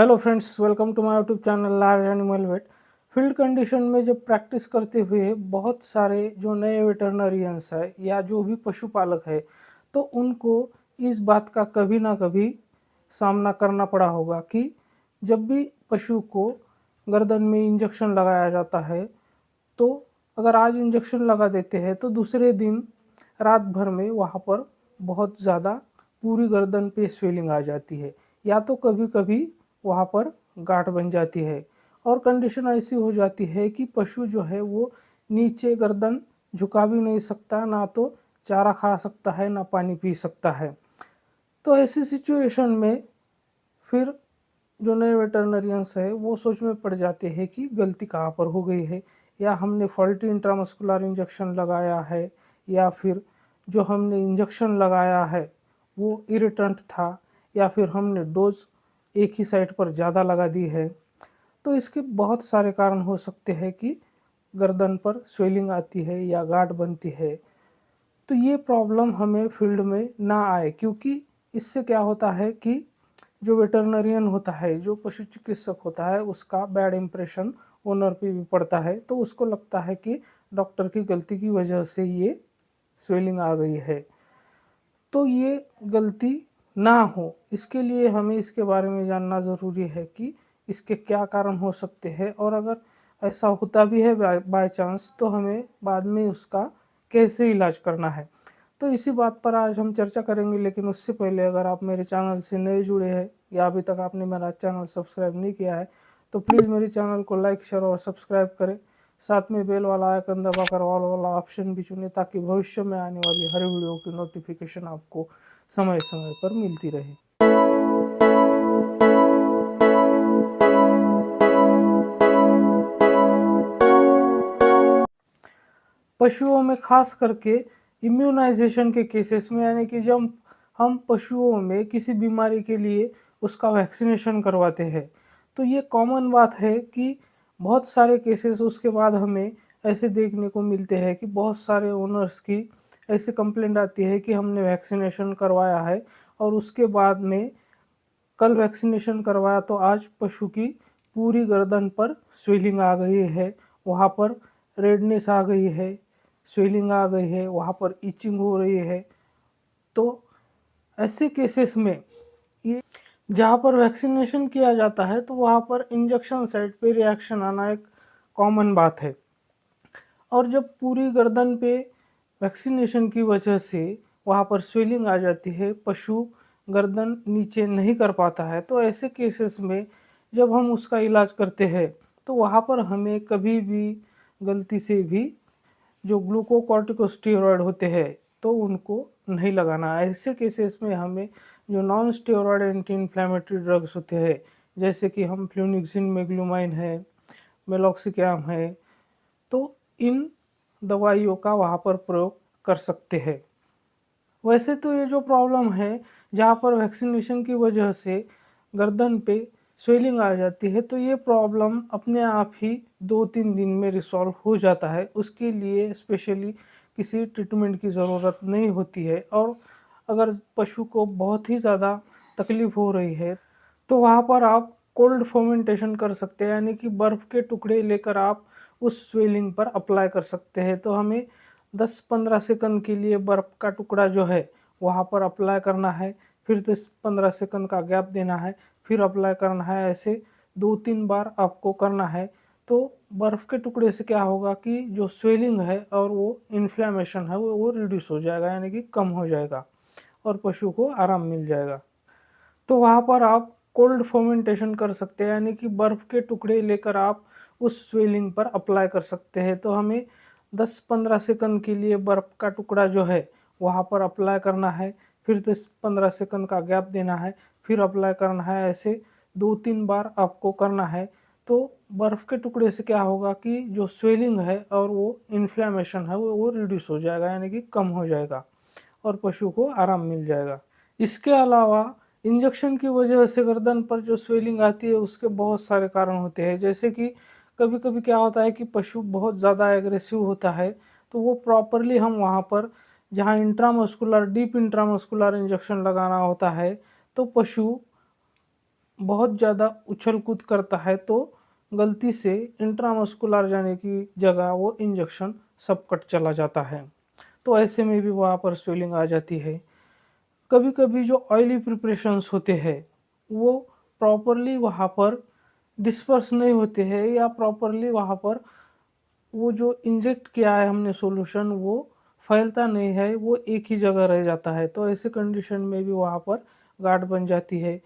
Hello friends, welcome to my YouTube channel large animal vet. Field condition में जब practice करते हुए बहुत सारे जो नए वेटरनरियंस है या जो भी पशुपालक है, तो उनको इस बात का कभी ना कभी सामना करना पड़ा होगा कि जब भी पशु को गर्दन में इंजेक्शन लगाया जाता है, तो अगर आज इंजेक्शन लगा देते हैं तो दूसरे दिन रात भर में वहाँ पर बहुत ज़्यादा पूरी गर्दन पे स्वेलिंग आ जाती है, या तो कभी कभी वहाँ पर गांठ बन जाती है। और कंडीशन ऐसी हो जाती है कि पशु जो है वो नीचे गर्दन झुका भी नहीं सकता, ना तो चारा खा सकता है ना पानी पी सकता है। तो ऐसी सिचुएशन में फिर जो नए वेटरनरियंस है वो सोच में पड़ जाते हैं कि गलती कहाँ पर हो गई है, या हमने फॉल्टी इंट्रामस्कुलर इंजेक्शन लगाया है, या फिर जो हमने इंजेक्शन लगाया है वो इरिटेंट था, या फिर हमने डोज एक ही साइड पर ज़्यादा लगा दी है। तो इसके बहुत सारे कारण हो सकते हैं कि गर्दन पर स्वेलिंग आती है या गांठ बनती है। तो ये प्रॉब्लम हमें फील्ड में ना आए, क्योंकि इससे क्या होता है कि जो वेटरनरियन होता है, जो पशु चिकित्सक होता है, उसका बैड इम्प्रेशन ओनर पे भी पड़ता है। तो उसको लगता है कि डॉक्टर की गलती की वजह से ये स्वेलिंग आ गई है। तो ये गलती ना हो, इसके लिए हमें इसके बारे में जानना ज़रूरी है कि इसके क्या कारण हो सकते हैं, और अगर ऐसा होता भी है बाय चांस, तो हमें बाद में उसका कैसे इलाज करना है। तो इसी बात पर आज हम चर्चा करेंगे, लेकिन उससे पहले अगर आप मेरे चैनल से नए जुड़े हैं या अभी तक आपने मेरा चैनल सब्सक्राइब नहीं किया है, तो प्लीज़ मेरे चैनल को लाइक, शेयर और सब्सक्राइब करें। साथ में बेल वाला आइकन दबाकर ऑल वाला ऑप्शन भी चुनें, ताकि भविष्य में आने वाली हर वीडियो की नोटिफिकेशन आपको समय समय पर मिलती रहे। पशुओं में खास करके इम्यूनाइजेशन के केसेस में, यानी कि जब हम पशुओं में किसी बीमारी के लिए उसका वैक्सीनेशन करवाते हैं, तो ये कॉमन बात है कि बहुत सारे केसेस उसके बाद हमें ऐसे देखने को मिलते हैं कि बहुत सारे ओनर्स की ऐसी कंप्लेंट आती है कि हमने वैक्सीनेशन करवाया है और उसके बाद में कल वैक्सीनेशन करवाया तो आज पशु की पूरी गर्दन पर स्वेलिंग आ गई है, वहाँ पर रेडनेस आ गई है, स्वेलिंग आ गई है, वहाँ पर इचिंग हो रही है। तो ऐसे केसेस में ये जहाँ पर वैक्सीनेशन किया जाता है, तो वहाँ पर इंजेक्शन साइट पे रिएक्शन आना एक कॉमन बात है। और जब पूरी गर्दन पे वैक्सीनेशन की वजह से वहाँ पर स्वेलिंग आ जाती है, पशु गर्दन नीचे नहीं कर पाता है, तो ऐसे केसेस में जब हम उसका इलाज करते हैं, तो वहाँ पर हमें कभी भी गलती से भी जो ग्लूकोकॉर्टिकोस्टेरॉइड होते हैं तो उनको नहीं लगाना। ऐसे केसेस में हमें जो non steroid anti inflammatory drugs होते हैं, जैसे कि हम फ्लूनिक्सिन, मेग्लूमाइन है, मेलोक्सिकैम है, तो इन दवाइयों का वहाँ पर प्रयोग कर सकते हैं। वैसे तो ये जो प्रॉब्लम है, जहाँ पर वैक्सीनेशन की वजह से गर्दन पे स्वेलिंग आ जाती है, तो ये प्रॉब्लम अपने आप ही 2-3 दिन में रिसॉल्व हो जाता है। उसके लिए स्पेशली किसी ट्रीटमेंट की ज़रूरत नहीं होती है। और अगर पशु को बहुत ही ज़्यादा तकलीफ़ हो रही है, तो वहाँ पर आप कोल्ड फर्मेंटेशन कर सकते हैं, यानी कि बर्फ़ के टुकड़े लेकर आप उस स्वेलिंग पर अप्लाई कर सकते हैं। तो हमें 10-15 सेकंड के लिए बर्फ़ का टुकड़ा जो है वहाँ पर अप्लाई करना है, फिर 10-15 सेकंड का गैप देना है, फिर अप्लाई करना है। ऐसे 2-3 बार आपको करना है। तो बर्फ़ के टुकड़े से क्या होगा कि जो स्वेलिंग है और वो इन्फ्लेमेशन है वो रिड्यूस हो जाएगा, यानी कि कम हो जाएगा और पशु को आराम मिल जाएगा। तो वहाँ पर आप कोल्ड फर्मेंटेशन कर सकते हैं, यानी कि बर्फ़ के टुकड़े लेकर आप उस स्वेलिंग पर अप्लाई कर सकते हैं। तो हमें 10-15 सेकंड के लिए बर्फ़ का टुकड़ा जो है वहाँ पर अप्लाई करना है, फिर 10-15 सेकंड का गैप देना है, फिर अप्लाई करना है। ऐसे 2-3 बार आपको करना है। तो बर्फ़ के टुकड़े से क्या होगा कि जो स्वेलिंग है और वो इन्फ्लेमेशन है वो रिड्यूस हो जाएगा, यानी कि कम हो जाएगा और पशु को आराम मिल जाएगा। इसके अलावा इंजेक्शन की वजह से गर्दन पर जो स्वेलिंग आती है उसके बहुत सारे कारण होते हैं। जैसे कि कभी-कभी क्या होता है कि पशु बहुत ज़्यादा एग्रेसिव होता है, तो वो प्रॉपरली हम वहाँ पर जहाँ इंट्रामस्कुलर, डीप इंट्रामस्कुलर इंजेक्शन लगाना होता है, तो पशु बहुत ज़्यादा उछल-कूद करता है तो गलती से इंट्रामस्कुलर जाने की जगह वो इंजेक्शन सबकट चला जाता है। तो ऐसे में भी वहाँ पर स्वेलिंग आ जाती है। कभी-कभी जो ऑयली प्रिपरेशंस होते हैं, वो प्रॉपरली वहाँ पर डिस्पर्स नहीं होते हैं या प्रॉपरली वहाँ पर वो जो इंजेक्ट किया है हमने सॉल्यूशन वो फैलता नहीं है, वो एक ही जगह रह जाता है। तो ऐसे कंडीशन में भी वहाँ पर गांठ बन जाती है।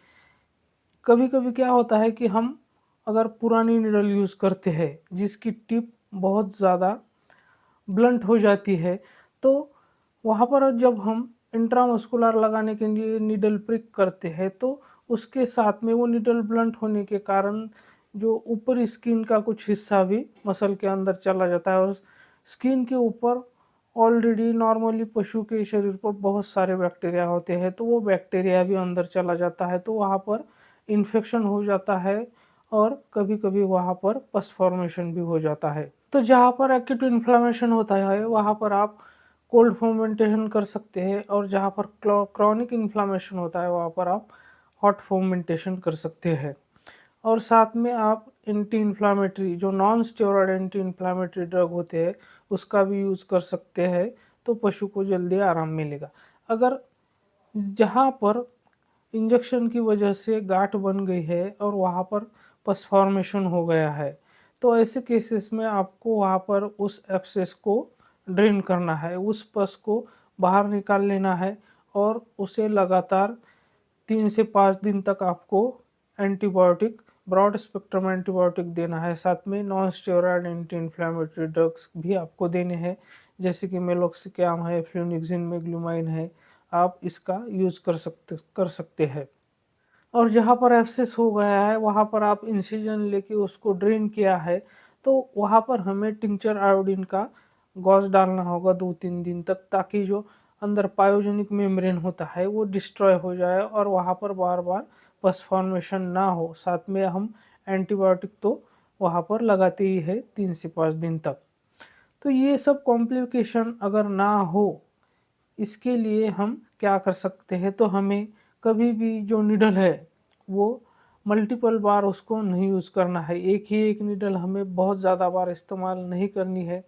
कभी-कभी क्या होता है कि हम अगर पुरानी नीडल यूज़ करते हैं, जिसकी टिप बहुत ज़्यादा ब्लंट हो जाती है, तो वहाँ पर जब हम इंट्रामस्कुलर लगाने के लिए नीडल प्रिक करते हैं, तो उसके साथ में वो नीडल ब्लंट होने के कारण जो ऊपरी स्किन का कुछ हिस्सा भी मसल के अंदर चला जाता है और स्किन के ऊपर ऑलरेडी नॉर्मली पशु के शरीर पर बहुत सारे बैक्टीरिया होते हैं, तो वो बैक्टीरिया भी अंदर चला जाता है, तो वहाँ पर इन्फेक्शन हो जाता है और कभी-कभी वहाँ पर पस फॉर्मेशन भी हो जाता है। तो जहाँ पर एक्यूट इन्फ्लेमेशन होता है, वहाँ पर आप कोल्ड फर्मेंटेशन कर सकते हैं और जहाँ पर क्रॉनिक इन्फ्लेमेशन होता है, वहाँ पर आप हॉट फर्मेंटेशन कर सकते हैं। और साथ में आप एंटी इन्फ्लेमेटरी जो non steroid anti inflammatory drug होते हैं, उसका भी यूज़ कर सकते हैं, तो पशु को जल्दी आराम मिलेगा। अगर जहाँ पर इंजेक्शन की वजह से गांठ बन गई है और वहाँ पर पस फॉर्मेशन हो गया है, तो ऐसे केसेस में आपको वहाँ पर उस एब्सेस को ड्रेन करना है, उस पस को बाहर निकाल लेना है और उसे लगातार 3 से 5 दिन तक आपको एंटीबायोटिक ब्रॉड स्पेक्ट्रम एंटीबायोटिक देना है। साथ में non steroid anti inflammatory drugs भी आपको देने हैं, जैसे कि मेलोक्सिकैम है, फ्लुनिक्सिन में ग्लूमाइन है, आप इसका यूज़ कर सकते हैं। और जहाँ पर एब्सेस हो गया है, वहाँ पर आप इंसिजन लेके उसको ड्रेन किया है, तो वहाँ पर हमें टिंचर आयोडीन का गॉज़ डालना होगा 2-3 दिन तक, ताकि जो अंदर पायोजेनिक मेम्ब्रेन होता है, वो डिस्ट्रॉय हो जाए और वहाँ पर बार-बार पस फॉर्मेशन ना हो। साथ में हम एंटीबायोटिक तो वहाँ पर लगाते ही हैं 3 से 5 दिन तक। तो ये सब कॉम्प्लिकेशन अगर ना हो, इसके लिए हम क्या कर सकते हैं, तो हमें कभी भी जो नीडल है वो मल्टीपल बार उसको नहीं यूज़ करना है। एक ही एक नीडल हमें बहुत ज़्यादा बार इस्तेमाल नहीं करनी है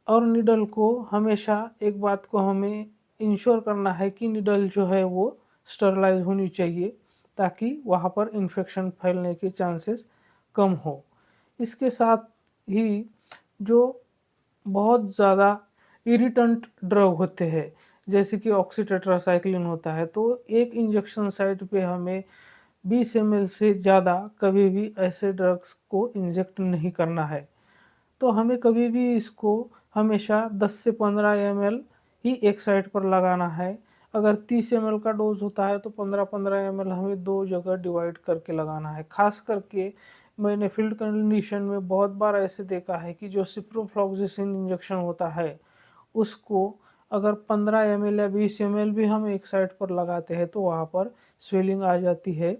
और नीडल को हमेशा एक बात को हमें इंश्योर करना है कि नीडल जो है वो स्टरलाइज़ होनी चाहिए, ताकि वहाँ पर इन्फेक्शन फैलने के चांसेस कम हो। इसके साथ ही जो बहुत ज़्यादा इरिटेंट ड्रग होते हैं, जैसे कि ऑक्सीटेट्रासाइक्लिन होता है, तो एक इंजेक्शन साइट पे हमें 20 एमएल से ज़्यादा कभी भी ऐसे ड्रग्स को इंजेक्ट नहीं करना है। तो हमें कभी भी इसको हमेशा 10 से 15 एमएल ही एक साइड पर लगाना है। अगर 30 एमएल का डोज़ होता है तो 15-15 एमएल हमें 2 जगह डिवाइड करके लगाना है। ख़ास करके मैंने फील्ड कंडीशन में बहुत बार ऐसे देखा है कि जो सिप्रोफ्लॉक्सासिन इंजेक्शन होता है, उसको अगर 15 एमएल या 20 एमएल भी हम एक साइड पर लगाते हैं तो वहाँ पर स्वेलिंग आ जाती है।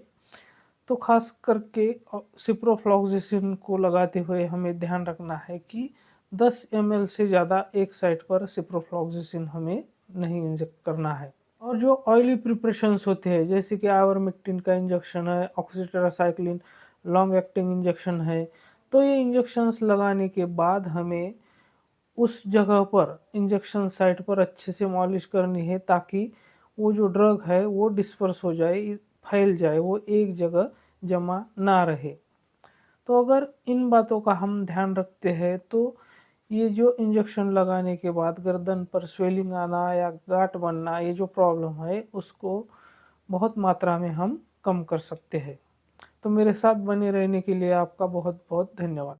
तो ख़ास करके सिप्रोफ्लॉक्सासिन को लगाते हुए हमें ध्यान रखना है कि 10 एमएल से ज़्यादा एक साइड पर सिप्रोफ्लॉक्सासिन हमें नहीं इंजेक्ट करना है। और जो ऑयली प्रिपरेशंस होते हैं, जैसे कि आइवरमेक्टिन का इंजेक्शन है, ऑक्सीटेट्रासाइक्लिन लॉन्ग एक्टिंग इंजेक्शन है, तो ये इंजेक्शंस लगाने के बाद हमें उस जगह पर इंजेक्शन साइट पर अच्छे से मालिश करनी है, ताकि वो जो ड्रग है वो डिस्पर्स हो जाए, फैल जाए, वो एक जगह जमा ना रहे। तो अगर इन बातों का हम ध्यान रखते हैं तो ये जो इंजेक्शन लगाने के बाद गर्दन पर स्वेलिंग आना या गांठ बनना, ये जो प्रॉब्लम है उसको बहुत मात्रा में हम कम कर सकते हैं। तो मेरे साथ बने रहने के लिए आपका बहुत बहुत धन्यवाद।